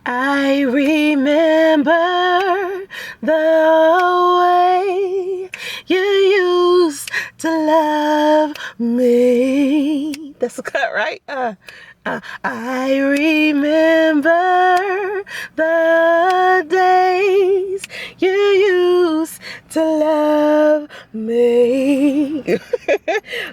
I remember the way you used to love me. That's a cut, right? I remember the days you used to love me.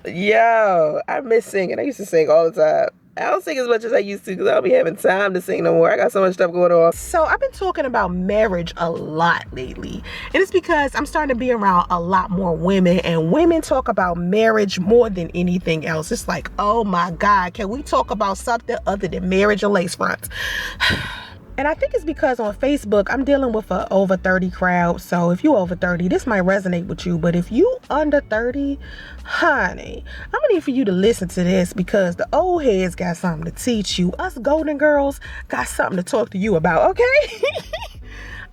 Yo, I miss singing. I used to sing all the time. I don't sing as much as I used to because I don't be having time to sing no more. I got so much stuff going on. So I've been talking about marriage a lot lately. And it's because I'm starting to be around a lot more women. And women talk about marriage more than anything else. It's like, oh my God, can we talk about something other than marriage and lace fronts? And I think it's because on Facebook, I'm dealing with an over 30 crowd. So if you over 30, this might resonate with you. But if you under 30, honey, I'm going to need for you to listen to this because the old heads got something to teach you. Us golden girls got something to talk to you about, okay?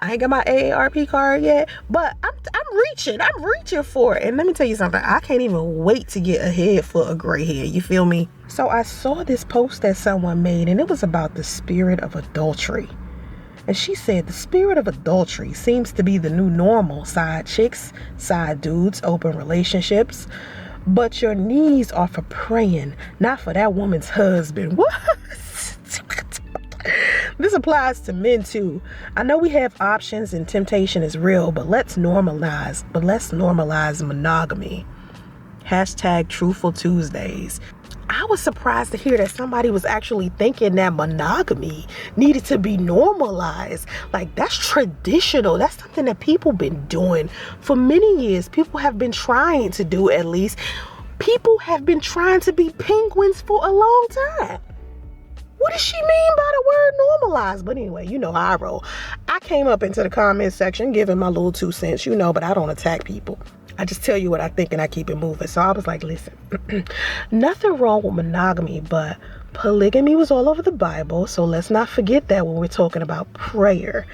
I ain't got my AARP card yet, but I'm reaching for it. And let me tell you something, I can't even wait to get a head full of gray hair, you feel me? So I saw this post that someone made, and it was about the spirit of adultery. And she said the spirit of adultery seems to be the new normal. Side chicks, side dudes, open relationships. But your needs are for praying, not for that woman's husband. What? This applies to men too. I know we have options and temptation is real, but let's normalize monogamy. Hashtag Truthful Tuesdays. I was surprised to hear that somebody was actually thinking that monogamy needed to be normalized. Like, that's traditional. That's something that people been doing for many years. People have been trying to do, at least. People have been trying to be penguins for a long time. What does she mean by the word normalize? But anyway, you know how I roll. I came up into the comment section giving my little 2 cents, but I don't attack people. I just tell you what I think and I keep it moving. So I was like, listen, nothing wrong with monogamy, but polygamy was all over the Bible. So let's not forget that when we're talking about prayer.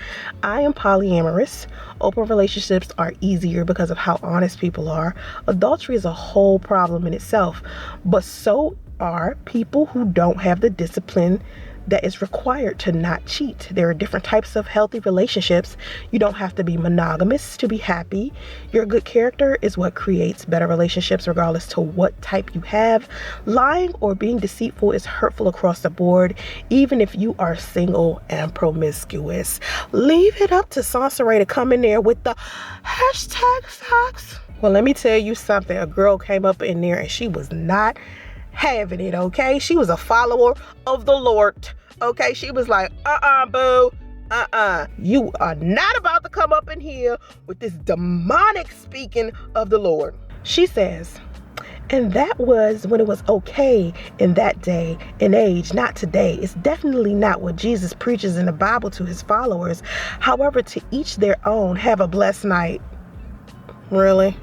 I am polyamorous. Open relationships are easier because of how honest people are. Adultery is a whole problem in itself, but so are people who don't have the discipline that is required to not cheat. There are different types of healthy relationships. You don't have to be monogamous to be happy. Your good character is what creates better relationships regardless to what type you have. Lying or being deceitful is hurtful across the board, even if you are single and promiscuous. Leave it up to Soncerae to come in there with the hashtag facts. Well, let me tell you something. A girl came up in there and she was not having it, okay? She was a follower of the Lord, okay? She was like, boo, you are not about to come up in here with this demonic speaking of the Lord. She says, and that was when it was okay in that day and age, not today. It's definitely not what Jesus preaches in the Bible to his followers. However, to each their own. Have a blessed night. Really?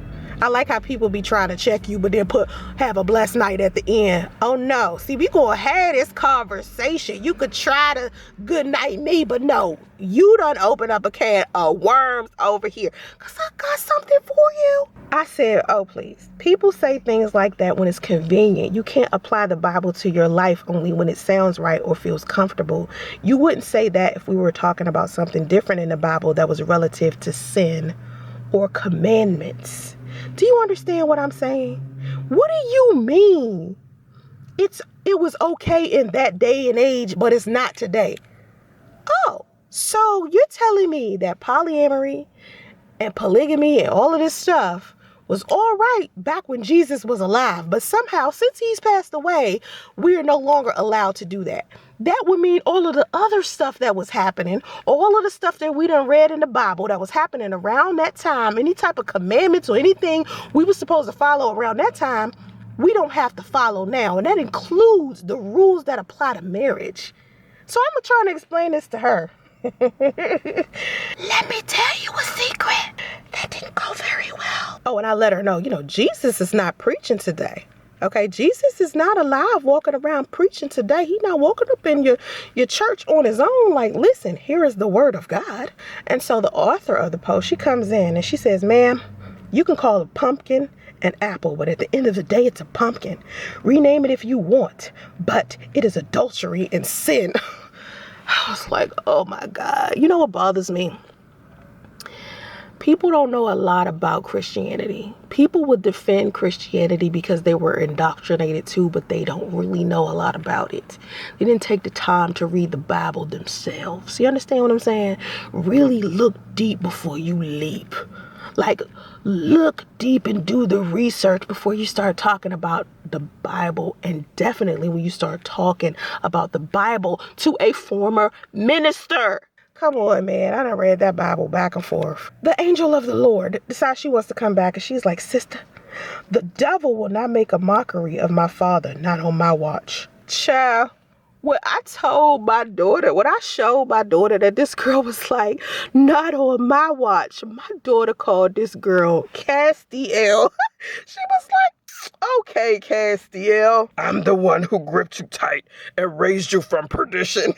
I like how people be trying to check you, but then put have a blessed night at the end. Oh no. See, we gonna have this conversation. You could try to good night me, but no. You done open up a can of worms over here. Cause I got something for you. I said, oh please. People say things like that when it's convenient. You can't apply the Bible to your life only when it sounds right or feels comfortable. You wouldn't say that if we were talking about something different in the Bible that was relative to sin or commandments. Do you understand what I'm saying? What do you mean? It was okay in that day and age, but it's not today. Oh, so you're telling me that polyamory and polygamy and all of this stuff was all right back when Jesus was alive, but somehow since he's passed away, we are no longer allowed to do that. That would mean all of the other stuff that was happening, all of the stuff that we done read in the Bible that was happening around that time, any type of commandments or anything we were supposed to follow around that time, we don't have to follow now. And that includes the rules that apply to marriage. So I'm trying to explain this to her. Let me tell you a secret. That didn't go very well. Oh, and I let her know, Jesus is not preaching today. Okay, Jesus is not alive walking around preaching today. He's not walking up in your church on his own. Like, listen, here is the word of God. And so the author of the post, she comes in and she says, ma'am, you can call a pumpkin an apple, but at the end of the day, it's a pumpkin. Rename it if you want, but it is adultery and sin. I was like, oh my God. You know what bothers me? People don't know a lot about Christianity. People would defend Christianity because they were indoctrinated too, but they don't really know a lot about it. They didn't take the time to read the Bible themselves. You understand what I'm saying? Really look deep before you leap. Like, look deep and do the research before you start talking about the Bible. And definitely when you start talking about the Bible to a former minister. Come on, man. I done read that Bible back and forth. The angel of the Lord decides she wants to come back, and she's like, sister, the devil will not make a mockery of my father, not on my watch. Child, when I showed my daughter that this girl was like, not on my watch, my daughter called this girl Castiel. She was like, okay, Castiel, I'm the one who gripped you tight and raised you from perdition.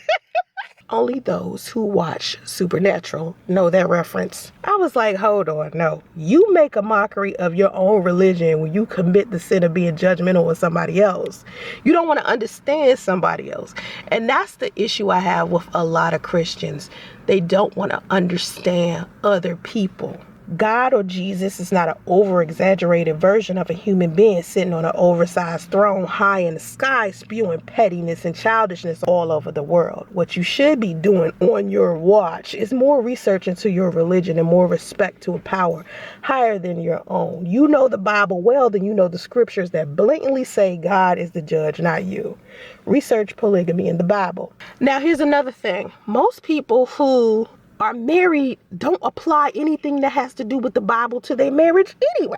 Only those who watch Supernatural know that reference. I was like, hold on, no. You make a mockery of your own religion when you commit the sin of being judgmental with somebody else. You don't want to understand somebody else. And that's the issue I have with a lot of Christians. They don't want to understand other people. God or Jesus is not an over-exaggerated version of a human being sitting on an oversized throne high in the sky spewing pettiness and childishness all over the world. What you should be doing on your watch is more research into your religion and more respect to a power higher than your own. You know the Bible well, then you know the scriptures that blatantly say God is the judge, not you. Research polygamy in the Bible. Now, here's another thing. Most people who are married don't apply anything that has to do with the Bible to their marriage anyway.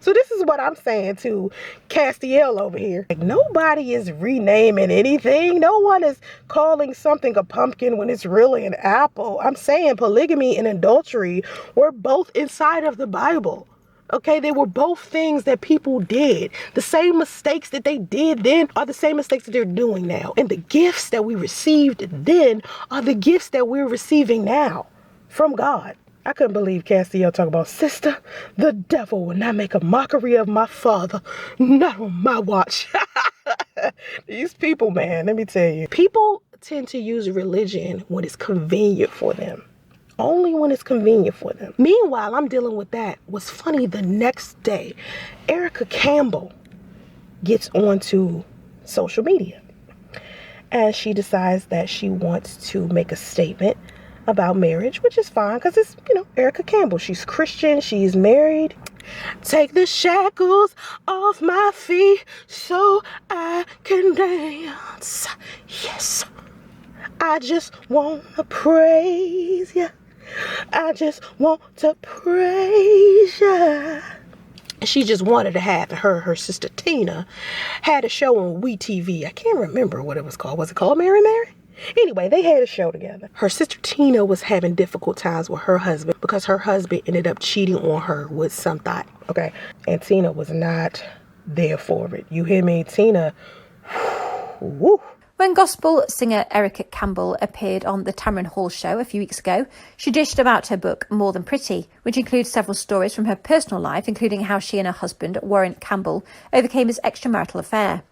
So this is what I'm saying to Castiel over here. Like, nobody is renaming anything. No one is calling something a pumpkin when it's really an apple. I'm saying polygamy and adultery were both inside of the Bible. Okay, they were both things that people did. The same mistakes that they did then are the same mistakes that they're doing now. And the gifts that we received then are the gifts that we're receiving now from God. I couldn't believe Castiel talk about, sister, the devil will not make a mockery of my father, not on my watch. These people, man, let me tell you. People tend to use religion when it's convenient for them. Only when it's convenient for them. Meanwhile, I'm dealing with that. What's funny, the next day, Erica Campbell gets onto social media. And she decides that she wants to make a statement about marriage, which is fine because it's, Erica Campbell. She's Christian. She's married. Take the shackles off my feet so I can dance. Yes. I just want to praise you. I just want to praise you. She just wanted to have her sister Tina had a show on WeTV. I can't remember what it was called. Was it called Mary Mary? Anyway, they had a show together. Her sister Tina was having difficult times with her husband because her husband ended up cheating on her with some thought. Okay. And Tina was not there for it. You hear me? Tina. Woo. When gospel singer Erica Campbell appeared on the Tamron Hall show a few weeks ago, she dished about her book More Than Pretty, which includes several stories from her personal life, including how she and her husband, Warren Campbell, overcame his extramarital affair.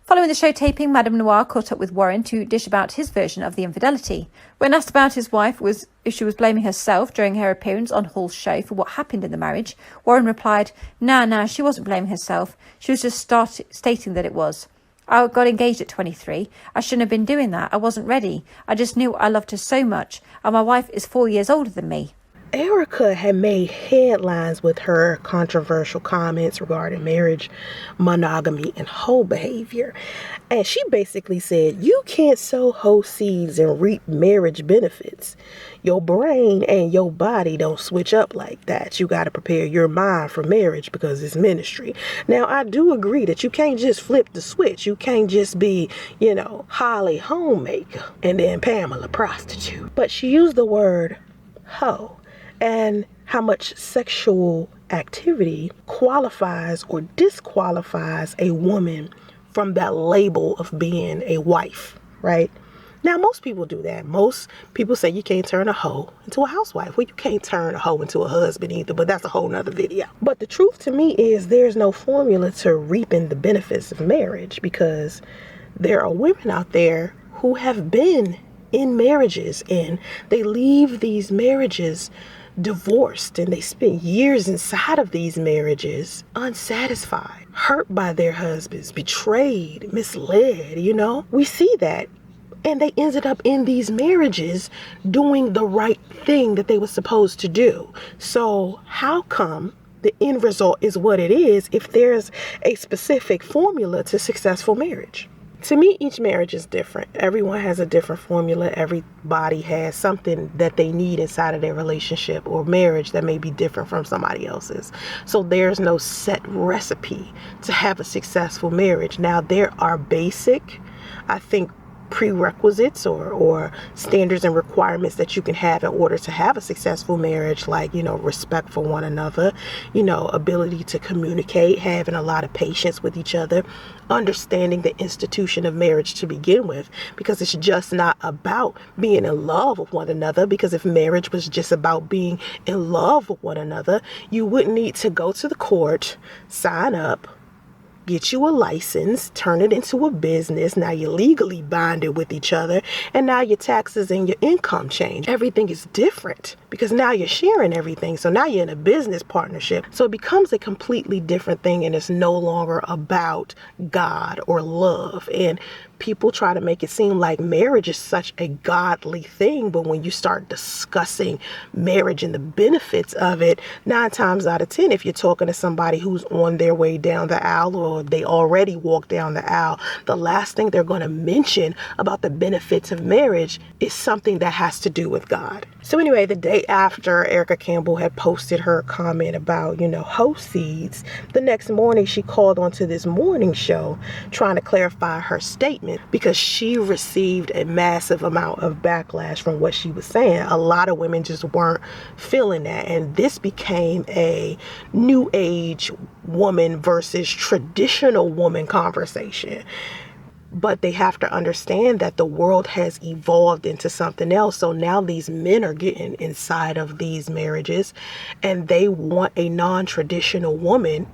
Following the show taping, Madame Noir caught up with Warren to dish about his version of the infidelity. When asked about his wife if she was blaming herself during her appearance on Hall's show for what happened in the marriage, Warren replied, Nah, she wasn't blaming herself. She was just stating that it was. I got engaged at 23. I shouldn't have been doing that. I wasn't ready. I just knew I loved her so much, and my wife is 4 years older than me. Erica had made headlines with her controversial comments regarding marriage, monogamy, and hoe behavior. And she basically said, you can't sow hoe seeds and reap marriage benefits. Your brain and your body don't switch up like that. You got to prepare your mind for marriage because it's ministry. Now, I do agree that you can't just flip the switch. You can't just be, Holly homemaker and then Pamela prostitute. But she used the word hoe. And how much sexual activity qualifies or disqualifies a woman from that label of being a wife, right? Now, most people do that. Most people say you can't turn a hoe into a housewife. Well, you can't turn a hoe into a husband either, but that's a whole nother video. But the truth to me is there's no formula to reaping the benefits of marriage because there are women out there who have been in marriages, and they leave these marriages divorced, and they spend years inside of these marriages unsatisfied, hurt by their husbands, betrayed, misled, We see that. And they ended up in these marriages doing the right thing that they were supposed to do. So how come the end result is what it is if there's a specific formula to successful marriage? To me, each marriage is different. Everyone has a different formula. Everybody has something that they need inside of their relationship or marriage that may be different from somebody else's. So there's no set recipe to have a successful marriage. Now, there are basic, I think, prerequisites or standards and requirements that you can have in order to have a successful marriage, like, respect for one another, ability to communicate, having a lot of patience with each other, understanding the institution of marriage to begin with, because it's just not about being in love with one another. Because if marriage was just about being in love with one another, you wouldn't need to go to the court, sign up, get you a license, turn it into a business. Now you're legally bonded with each other, and now your taxes and your income change. Everything is different because now you're sharing everything. So now you're in a business partnership. So it becomes a completely different thing, and it's no longer about God or love. And people try to make it seem like marriage is such a godly thing, but when you start discussing marriage and the benefits of it, 9 times out of 10, if you're talking to somebody who's on their way down the aisle or they already walked down the aisle, the last thing they're going to mention about the benefits of marriage is something that has to do with God. So anyway, the day after Erica Campbell had posted her comment about, host seeds, the next morning she called onto this morning show trying to clarify her statement, because she received a massive amount of backlash from what she was saying. A lot of women just weren't feeling that. And this became a new age woman versus traditional woman conversation. But they have to understand that the world has evolved into something else. So now these men are getting inside of these marriages, and they want a non-traditional woman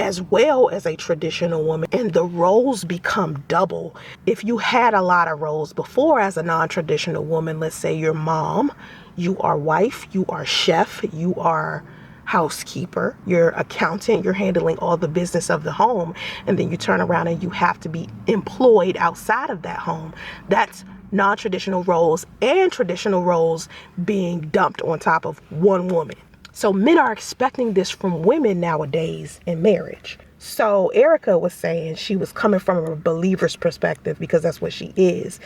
as well as a traditional woman, and the roles become double. If you had a lot of roles before as a non-traditional woman, let's say you're mom, you are wife, you are chef, you are housekeeper, you're accountant, you're handling all the business of the home, and then you turn around and you have to be employed outside of that home. That's non-traditional roles and traditional roles being dumped on top of one woman. So men are expecting this from women nowadays in marriage. So Erica was saying she was coming from a believer's perspective, because that's what she is.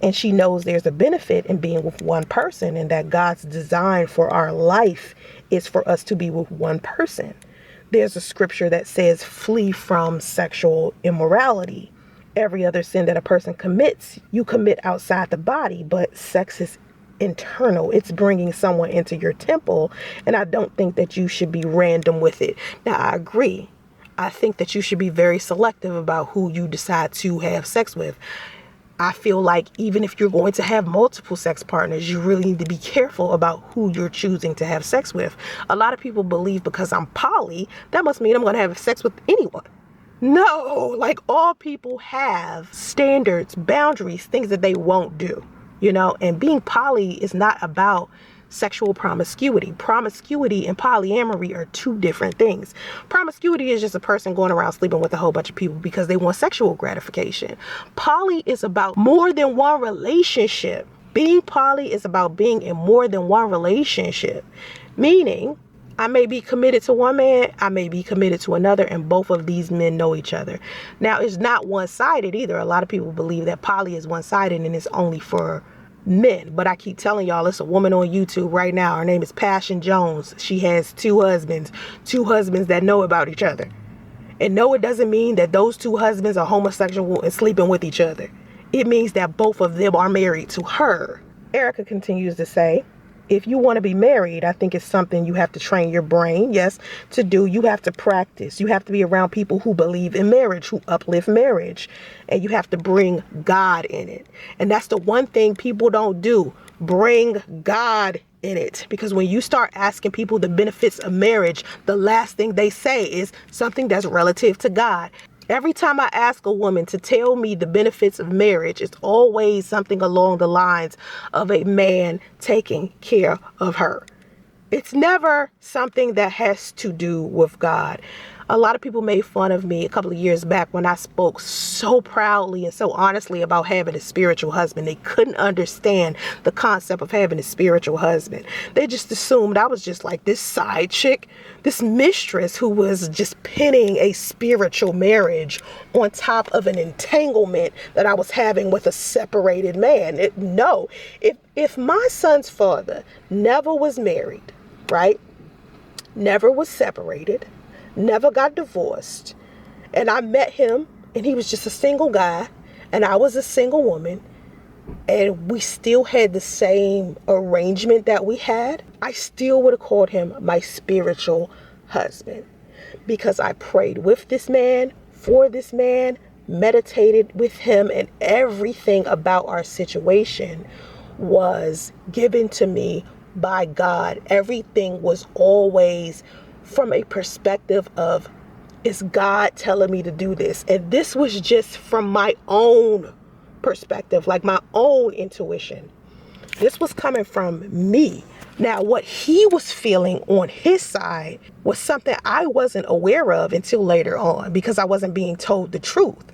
And she knows there's a benefit in being with one person, and that God's design for our life is for us to be with one person. There's a scripture that says, flee from sexual immorality. Every other sin that a person commits, you commit outside the body, but sex is internal. It's bringing someone into your temple, and I don't think that you should be random with it. Now, I agree. I think that you should be very selective about who you decide to have sex with. I feel like even if you're going to have multiple sex partners, you really need to be careful about who you're choosing to have sex with. A lot of people believe because I'm poly, that must mean I'm going to have sex with anyone. No, like all people have standards, boundaries, things that they won't do. And being poly is not about sexual promiscuity. Promiscuity and polyamory are two different things. Promiscuity is just a person going around sleeping with a whole bunch of people because they want sexual gratification. Poly is about more than one relationship. Being poly is about being in more than one relationship, meaning I may be committed to one man, I may be committed to another, and both of these men know each other. Now, it's not one-sided either. A lot of people believe that poly is one-sided and it's only for men. But I keep telling y'all, it's a woman on YouTube right now. Her name is Passion Jones. She has two husbands that know about each other. And no, it doesn't mean that those two husbands are homosexual and sleeping with each other. It means that both of them are married to her. Erica continues to say, if you want to be married, I think it's something you have to train your brain, yes, to do. You have to practice. You have to be around people who believe in marriage, who uplift marriage. And you have to bring God in it. And that's the one thing people don't do. Bring God in it. Because when you start asking people the benefits of marriage, the last thing they say is something that's relative to God. Every time I ask a woman to tell me the benefits of marriage, it's always something along the lines of a man taking care of her. It's never something that has to do with God. A lot of people made fun of me a couple of years back when I spoke so proudly and so honestly about having a spiritual husband. They couldn't understand the concept of having a spiritual husband. They just assumed I was just like this side chick, this mistress who was just pinning a spiritual marriage on top of an entanglement that I was having with a separated man. No, if my son's father never was married, right? Never was separated, never got divorced, and I met him and he was just a single guy and I was a single woman, and we still had the same arrangement that we had, I still would have called him my spiritual husband, because I prayed with this man, for this man, meditated with him, and everything about our situation was given to me by God. Everything was always from a perspective of, is God telling me to do this? And this was just from my own perspective, like my own intuition. This was coming from me. Now, what he was feeling on his side was something I wasn't aware of until later on, because I wasn't being told the truth.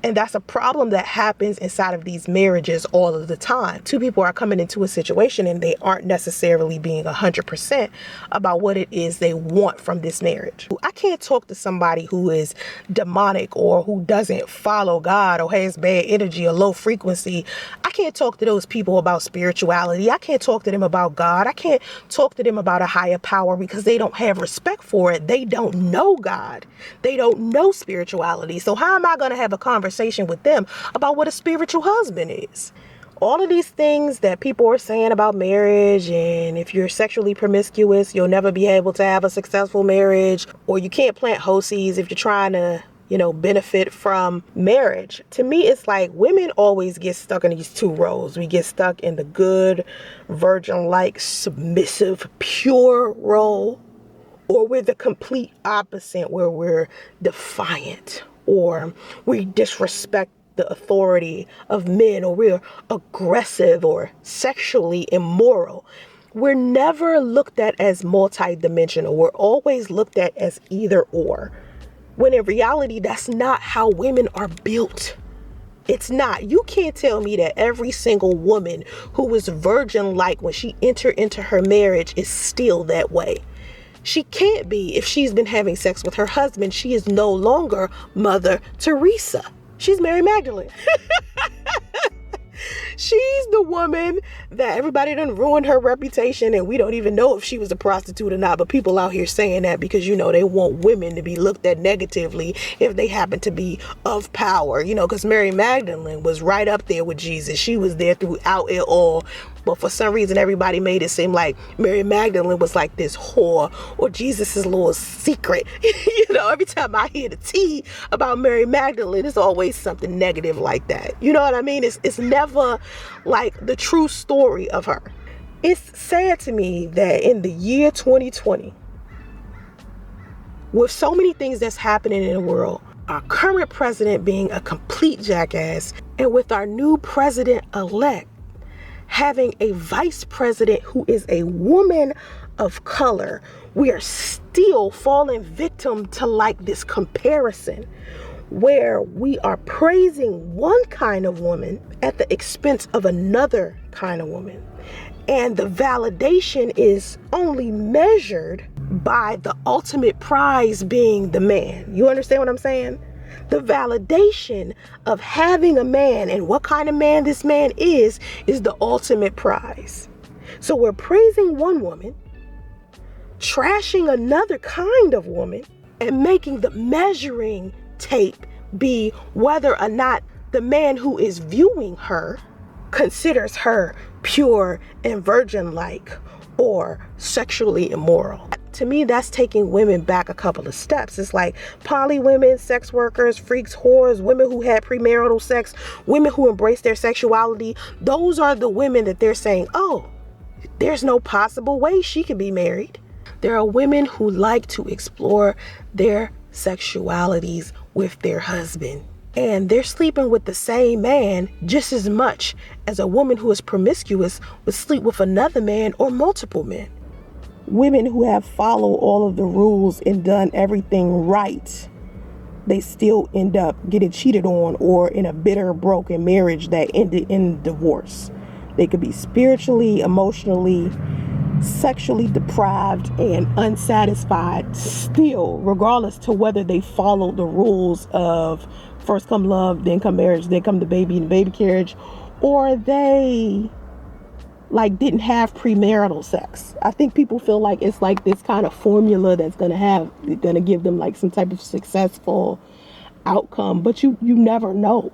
And that's a problem that happens inside of these marriages all of the time. Two people are coming into a situation and they aren't necessarily being 100% about what it is they want from this marriage. I can't talk to somebody who is demonic or who doesn't follow God or has bad energy or low frequency. I can't talk to those people about spirituality. I can't talk to them about God. I can't talk to them about a higher power, because they don't have respect for it. They don't know God. They don't know spirituality. So how am I going to have a conversation with them about what a spiritual husband is? All of these things that people are saying about marriage, and if you're sexually promiscuous, you'll never be able to have a successful marriage, or you can't plant hosies if you're trying to, benefit from marriage. To me, it's like women always get stuck in these two roles. We get stuck in the good, virgin-like, submissive, pure role, or we're the complete opposite, where we're defiant, or we disrespect the authority of men, or we're aggressive or sexually immoral. We're never looked at as multidimensional. We're always looked at as either or, when in reality, that's not how women are built. It's not. You can't tell me that every single woman who is virgin-like when she entered into her marriage is still that way. She can't be. If she's been having sex with her husband, she is no longer Mother Teresa. She's Mary Magdalene. She's the woman that everybody done ruined her reputation, and we don't even know if she was a prostitute or not, but people out here saying that because, they want women to be looked at negatively if they happen to be of power, because Mary Magdalene was right up there with Jesus. She was there throughout it all. But for some reason, everybody made it seem like Mary Magdalene was like this whore, or Jesus's little secret. Every time I hear the tea about Mary Magdalene, it's always something negative like that. You know what I mean? It's never like the true story of her. It's sad to me that in the year 2020, with so many things that's happening in the world, our current president being a complete jackass, and with our new president-elect having a vice president who is a woman of color, we are still falling victim to like this comparison where we are praising one kind of woman at the expense of another kind of woman. And the validation is only measured by the ultimate prize being the man. You understand what I'm saying? The validation of having a man and what kind of man this man is the ultimate prize. So we're praising one woman, trashing another kind of woman, and making the measuring tape be whether or not the man who is viewing her considers her pure and virgin-like or sexually immoral. To me, that's taking women back a couple of steps. It's like poly women, sex workers, freaks, whores, women who had premarital sex, women who embrace their sexuality. Those are the women that they're saying, oh, there's no possible way she can be married. There are women who like to explore their sexualities with their husband. And they're sleeping with the same man just as much as a woman who is promiscuous would sleep with another man or multiple men. Women who have followed all of the rules and done everything right, they still end up getting cheated on or in a bitter, broken marriage that ended in divorce. They could be spiritually, emotionally, sexually deprived and unsatisfied still, regardless to whether they follow the rules of first come love, then come marriage, then come the baby and baby carriage, or they didn't have premarital sex. I think people feel like it's like this kind of formula that's gonna give them like some type of successful outcome, but you never know.